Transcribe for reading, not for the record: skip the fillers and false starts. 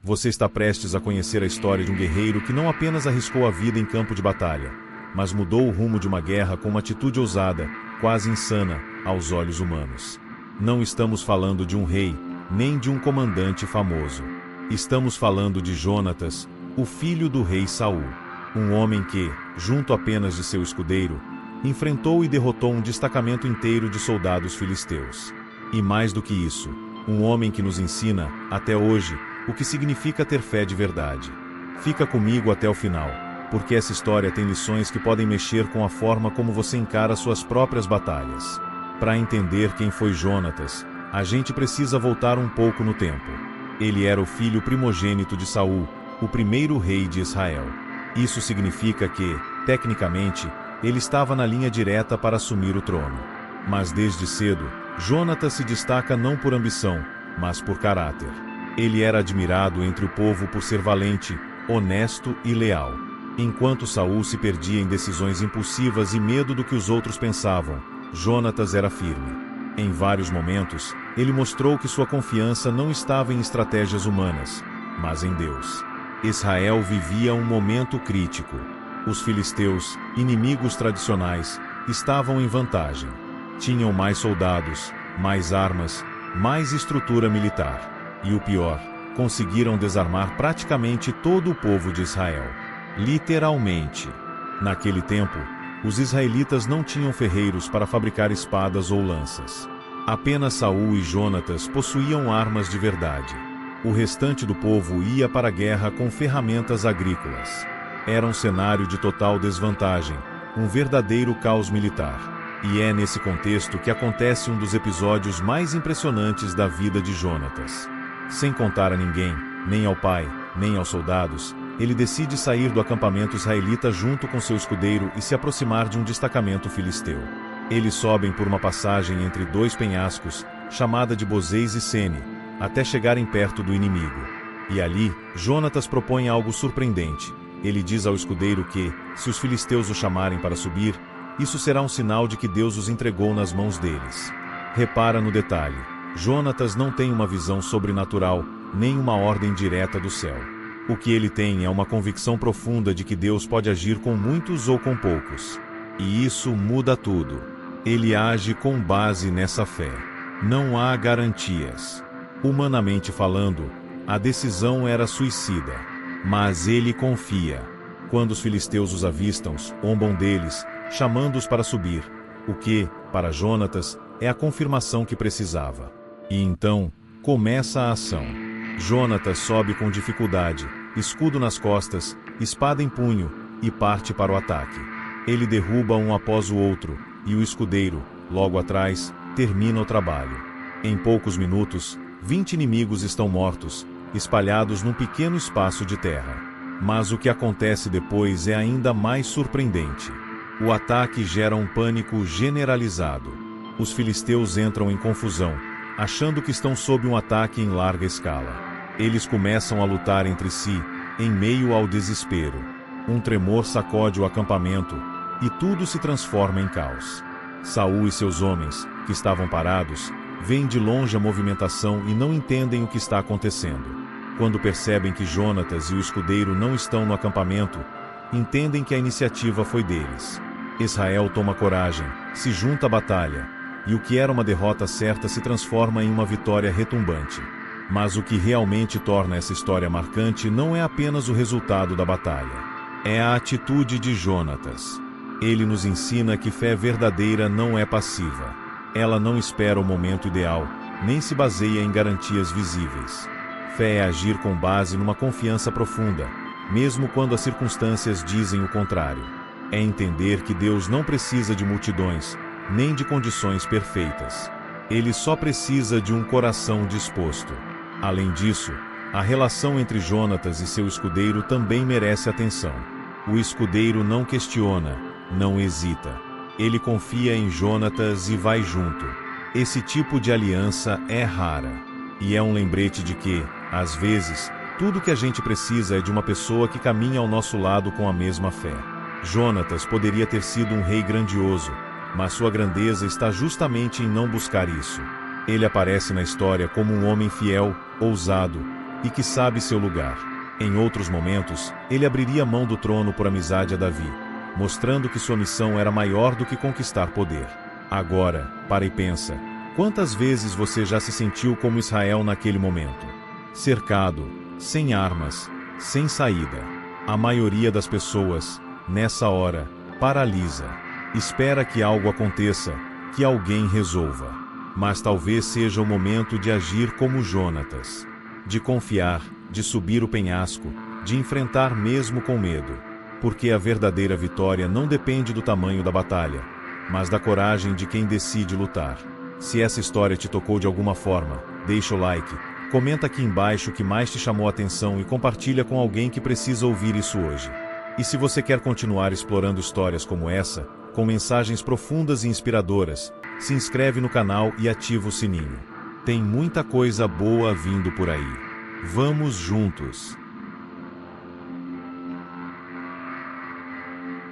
Você está prestes a conhecer a história de um guerreiro que não apenas arriscou a vida em campo de batalha, mas mudou o rumo de uma guerra com uma atitude ousada, quase insana, aos olhos humanos. Não estamos falando de um rei, nem de um comandante famoso. Estamos falando de Jonatas, o filho do rei Saul. Um homem que, junto apenas de seu escudeiro, enfrentou e derrotou um destacamento inteiro de soldados filisteus. E mais do que isso, um homem que nos ensina, até hoje, o que significa ter fé de verdade. Fica comigo até o final, porque essa história tem lições que podem mexer com a forma como você encara suas próprias batalhas. Para entender quem foi Jonatas, a gente precisa voltar um pouco no tempo. Ele era o filho primogênito de Saul, o primeiro rei de Israel. Isso significa que, tecnicamente, ele estava na linha direta para assumir o trono. Mas desde cedo, Jonatas se destaca não por ambição, mas por caráter. Ele era admirado entre o povo por ser valente, honesto e leal. Enquanto Saul se perdia em decisões impulsivas e medo do que os outros pensavam, Jonatas era firme. Em vários momentos, ele mostrou que sua confiança não estava em estratégias humanas, mas em Deus. Israel vivia um momento crítico. Os filisteus, inimigos tradicionais, estavam em vantagem. Tinham mais soldados, mais armas, mais estrutura militar. E o pior, conseguiram desarmar praticamente todo o povo de Israel. Literalmente. Naquele tempo, os israelitas não tinham ferreiros para fabricar espadas ou lanças. Apenas Saul e Jonatas possuíam armas de verdade. O restante do povo ia para a guerra com ferramentas agrícolas. Era um cenário de total desvantagem, um verdadeiro caos militar. E é nesse contexto que acontece um dos episódios mais impressionantes da vida de Jonatas. Sem contar a ninguém, nem ao pai, nem aos soldados, ele decide sair do acampamento israelita junto com seu escudeiro e se aproximar de um destacamento filisteu. Eles sobem por uma passagem entre dois penhascos, chamada de Bozez e Sene, até chegarem perto do inimigo. E ali, Jonatas propõe algo surpreendente. Ele diz ao escudeiro que, se os filisteus o chamarem para subir, isso será um sinal de que Deus os entregou nas mãos deles. Repara no detalhe. Jonatas não tem uma visão sobrenatural, nem uma ordem direta do céu. O que ele tem é uma convicção profunda de que Deus pode agir com muitos ou com poucos. E isso muda tudo. Ele age com base nessa fé. Não há garantias. Humanamente falando, a decisão era suicida. Mas ele confia. Quando os filisteus os avistam, zombam deles, chamando-os para subir, o que, para Jonatas, é a confirmação que precisava. E então, começa a ação. Jonatas sobe com dificuldade, escudo nas costas, espada em punho, e parte para o ataque. Ele derruba um após o outro, e o escudeiro, logo atrás, termina o trabalho. Em poucos minutos, 20 inimigos estão mortos, espalhados num pequeno espaço de terra. Mas o que acontece depois é ainda mais surpreendente. O ataque gera um pânico generalizado. Os filisteus entram em confusão, achando que estão sob um ataque em larga escala. Eles começam a lutar entre si, em meio ao desespero. Um tremor sacode o acampamento, e tudo se transforma em caos. Saul e seus homens, que estavam parados, veem de longe a movimentação e não entendem o que está acontecendo. Quando percebem que Jonatas e o escudeiro não estão no acampamento, entendem que a iniciativa foi deles. Israel toma coragem, se junta à batalha, e o que era uma derrota certa se transforma em uma vitória retumbante. Mas o que realmente torna essa história marcante não é apenas o resultado da batalha. É a atitude de Jonatas. Ele nos ensina que fé verdadeira não é passiva. Ela não espera o momento ideal, nem se baseia em garantias visíveis. Fé é agir com base numa confiança profunda, mesmo quando as circunstâncias dizem o contrário. É entender que Deus não precisa de multidões, nem de condições perfeitas. Ele só precisa de um coração disposto. Além disso, a relação entre Jonatas e seu escudeiro também merece atenção. O escudeiro não questiona, não hesita. Ele confia em Jonatas e vai junto. Esse tipo de aliança é rara. E é um lembrete de que, às vezes, tudo que a gente precisa é de uma pessoa que caminha ao nosso lado com a mesma fé. Jonatas poderia ter sido um rei grandioso, mas sua grandeza está justamente em não buscar isso. Ele aparece na história como um homem fiel, ousado, e que sabe seu lugar. Em outros momentos, ele abriria mão do trono por amizade a Davi, mostrando que sua missão era maior do que conquistar poder. Agora, para e pensa, quantas vezes você já se sentiu como Israel naquele momento? Cercado, sem armas, sem saída. A maioria das pessoas, nessa hora, paralisa. Espera que algo aconteça, que alguém resolva. Mas talvez seja o momento de agir como Jonatas. De confiar, de subir o penhasco, de enfrentar mesmo com medo. Porque a verdadeira vitória não depende do tamanho da batalha, mas da coragem de quem decide lutar. Se essa história te tocou de alguma forma, deixa o like, comenta aqui embaixo o que mais te chamou a atenção e compartilha com alguém que precisa ouvir isso hoje. E se você quer continuar explorando histórias como essa, com mensagens profundas e inspiradoras, se inscreve no canal e ativa o sininho. Tem muita coisa boa vindo por aí. Vamos juntos!